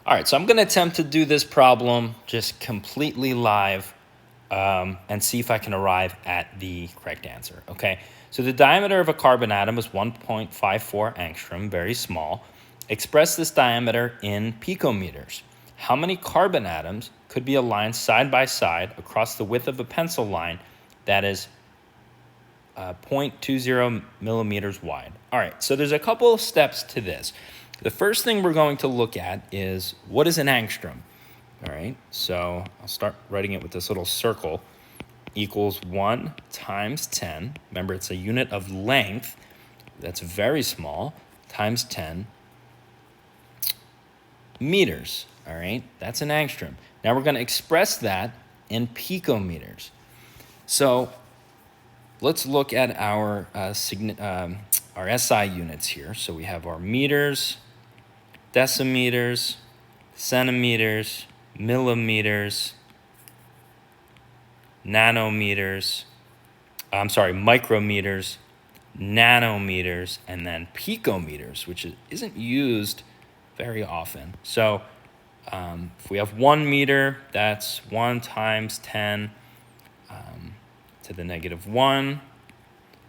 All right, so I'm going to attempt to do this problem just completely live and see if I can arrive at the correct answer, okay? So the diameter of a carbon atom is 1.54 angstrom, very small. Express this diameter in picometers. How many carbon atoms could be aligned side by side across the width of a pencil line that is 0.20 millimeters wide? All right, so there's a couple of steps to this. The first thing we're going to look at is, what is an angstrom? All right, so I'll start writing it with this little circle. Equals 1 times 10. Remember, it's a unit of length. That's very small. Times 10 meters. All right, that's an angstrom. Now we're going to express that in picometers. So let's look at our SI units here. So we have our meters, decimeters, centimeters, millimeters, nanometers, micrometers, nanometers, and then picometers, which isn't used very often. So if we have 1 meter, that's 1 times 10 to the negative 1,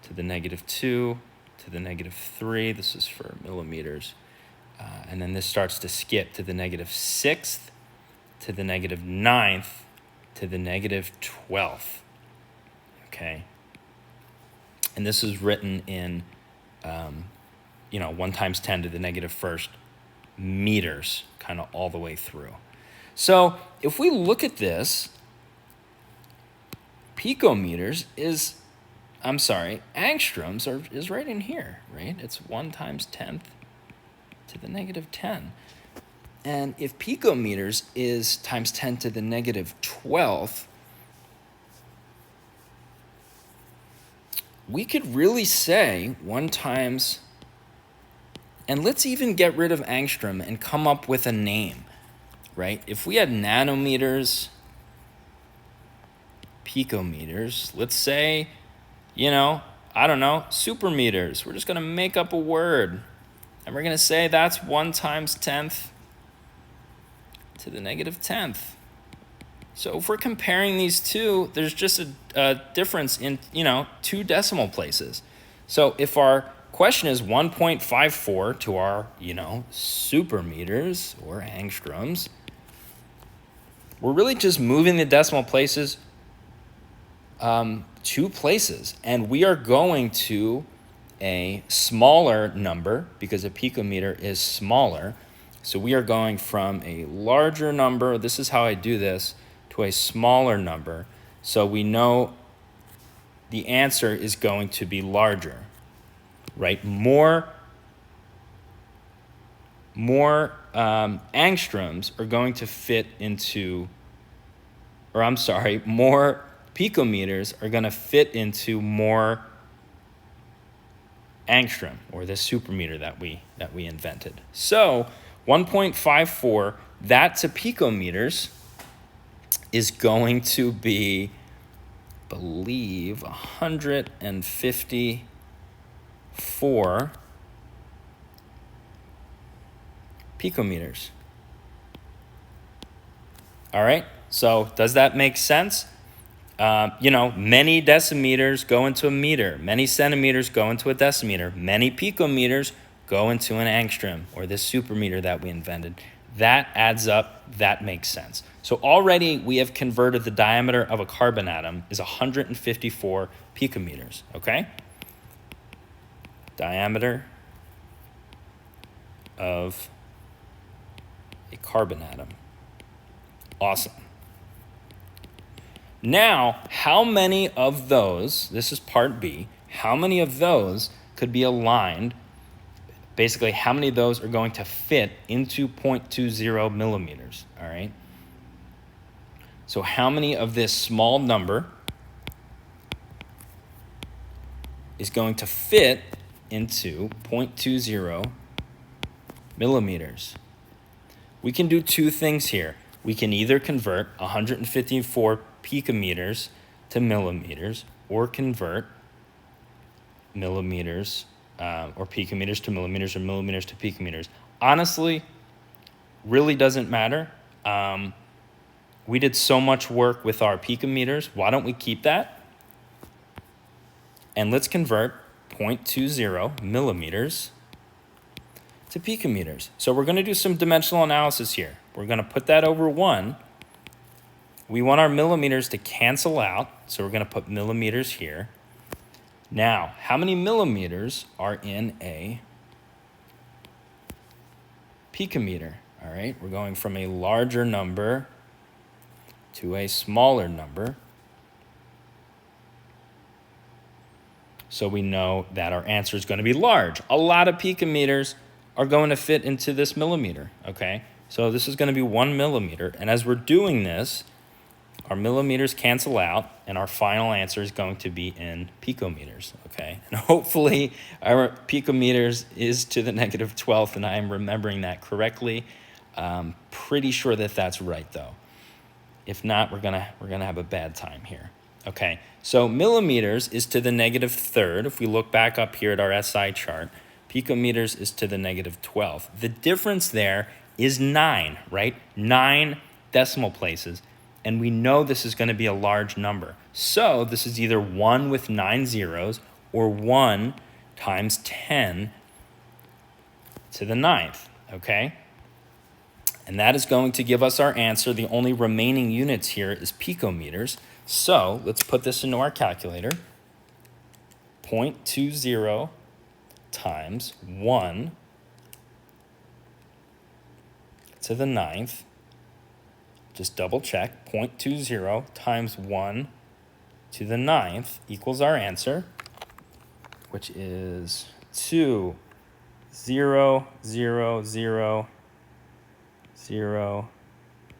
to the negative 2, to the negative 3. This is for millimeters. And then this starts to skip to the negative 6th, to the negative 9th, to the negative 12th, okay? And this is written in, 1 times 10 to the negative 1st meters, kind of all the way through. So if we look at this, picometers angstroms is right in here, right? It's 1 times 10th to the negative 10. And if picometers is times 10 to the negative 12th, we could really say 1 times, and let's even get rid of angstrom and come up with a name, right? If we had nanometers, picometers, let's say, supermeters. We're just going to make up a word, and we're going to say that's 1 times 10th to the negative 10th. So if we're comparing these two, there's just a difference in, 2 decimal places. So if our question is 1.54 to our, supermeters or angstroms, we're really just moving the decimal places 2 places. And we are going to a smaller number because a picometer is smaller. So we are going from a larger number, this is how I do this, to a smaller number. So we know the answer is going to be larger, right? More angstroms are going to fit into, more picometers are going to fit into more angstrom, or the supermeter that we invented. So 1.54, that to picometers is going to be, I believe, 154 picometers. All right, so does that make sense? Many decimeters go into a meter. Many centimeters go into a decimeter. Many picometers go into an angstrom, or this supermeter that we invented. That adds up. That makes sense. So already we have converted the diameter of a carbon atom is 154 picometers, okay? Diameter of a carbon atom. Awesome. Now, how many of those, this is part B, how many of those could be aligned? Basically, how many of those are going to fit into 0.20 millimeters, all right? So how many of this small number is going to fit into 0.20 millimeters? We can do 2 things here. We can either convert 154 picometers to millimeters, or convert millimeters or picometers to millimeters, or millimeters to picometers. Honestly, really doesn't matter. We did so much work with our picometers. Why don't we keep that? And let's convert 0.20 millimeters to picometers. So we're going to do some dimensional analysis here. We're going to put that over 1. We want our millimeters to cancel out, so we're going to put millimeters here. Now, how many millimeters are in a picometer? All right, we're going from a larger number to a smaller number. So we know that our answer is going to be large. A lot of picometers are going to fit into this millimeter, okay? So this is going to be 1 millimeter. And as we're doing this, our millimeters cancel out, and our final answer is going to be in picometers, okay? And hopefully our picometers is to the negative 12th, and I am remembering that correctly. Pretty sure that that's right, though. If not, we're gonna have a bad time here. Okay, so millimeters is to the negative 3rd. If we look back up here at our SI chart, picometers is to the negative 12th. The difference there is 9, right? 9 decimal places. And we know this is going to be a large number. So this is either 1 with 9 zeros or 1 times 10 to the 9th, okay? And that is going to give us our answer. The only remaining units here is picometers. So let's put this into our calculator. 0.20 times 1 to the 9th. Just double check. 0.20 times 1 to the 9th equals our answer, which is 2, 0, 0, 0, 0,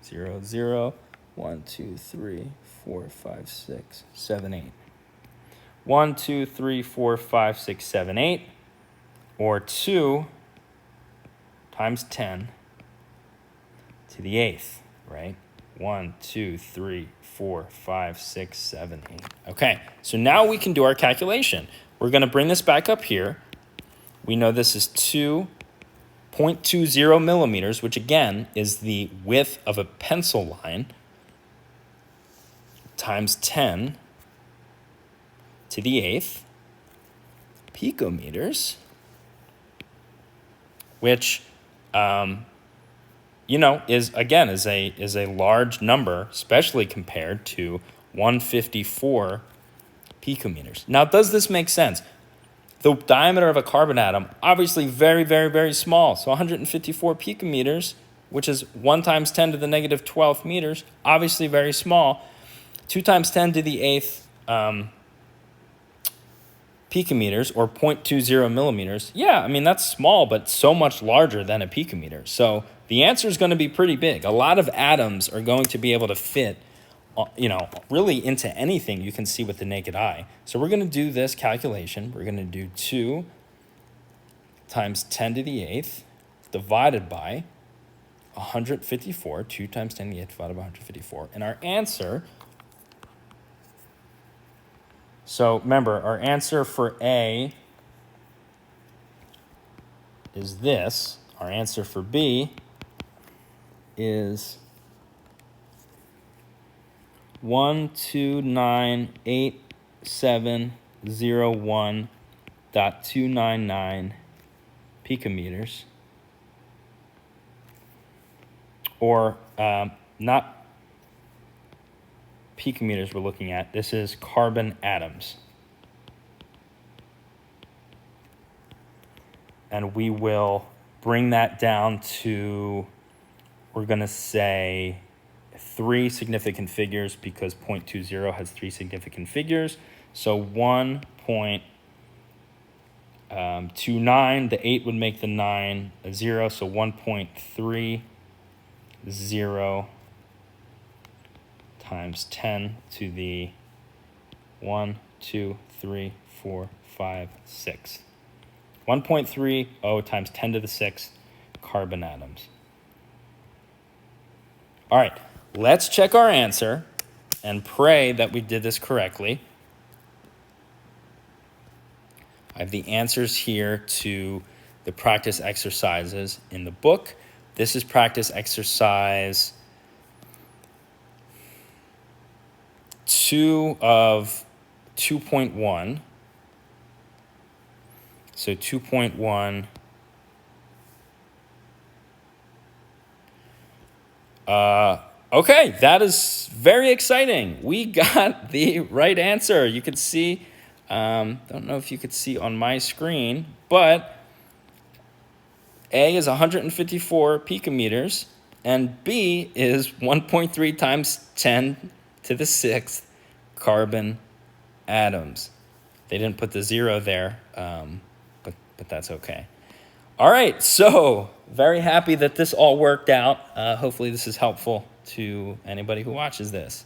0, 0, 1, 2, 3, 4, 5, 6, 7, 8. 1, 2, 3, 4, 5, 6, 7, 8, or 2 times 10 to the 8th, right? 1, 2, 3, 4, 5, 6, 7, 8. Okay, so now we can do our calculation. We're going to bring this back up here. We know this is 2.20 millimeters, which again is the width of a pencil line, times 10 to the 8th picometers, which is a large number, especially compared to 154 picometers. Now, does this make sense? The diameter of a carbon atom, obviously very, very, very small. So 154 picometers, which is 1 times 10 to the negative 12th meters, obviously very small. 2 times 10 to the 8th picometers, or 0.20 millimeters. Yeah, I mean, that's small, but so much larger than a picometer. So the answer is going to be pretty big. A lot of atoms are going to be able to fit, really into anything you can see with the naked eye. So we're going to do this calculation. We're going to do 2 times 10 to the 8th divided by 154. 2 times 10 to the 8th divided by 154. And our answer, so remember, our answer for A is this. Our answer for B is 1298701.299 picometers, or not picometers we're looking at. This is carbon atoms. And we will bring that down to, we're going to say 3 significant figures, because 0.20 has 3 significant figures. So 1.29, the 8 would make the 9 a 0, so 1.30 times 10 to the 1, 2, 3, 4, 5, 6. 1.30 times 10 to the 6th carbon atoms. All right, let's check our answer and pray that we did this correctly. I have the answers here to the practice exercises in the book. This is practice exercise 2 of 2.1. So 2.1. Okay, that is very exciting. We got the right answer. You could see, don't know if you could see on my screen, but A is 154 picometers, and B is 1.3 times 10 to the 6th carbon atoms. They didn't put the 0 there, but that's okay. All right, so very happy that this all worked out. Hopefully this is helpful to anybody who watches this.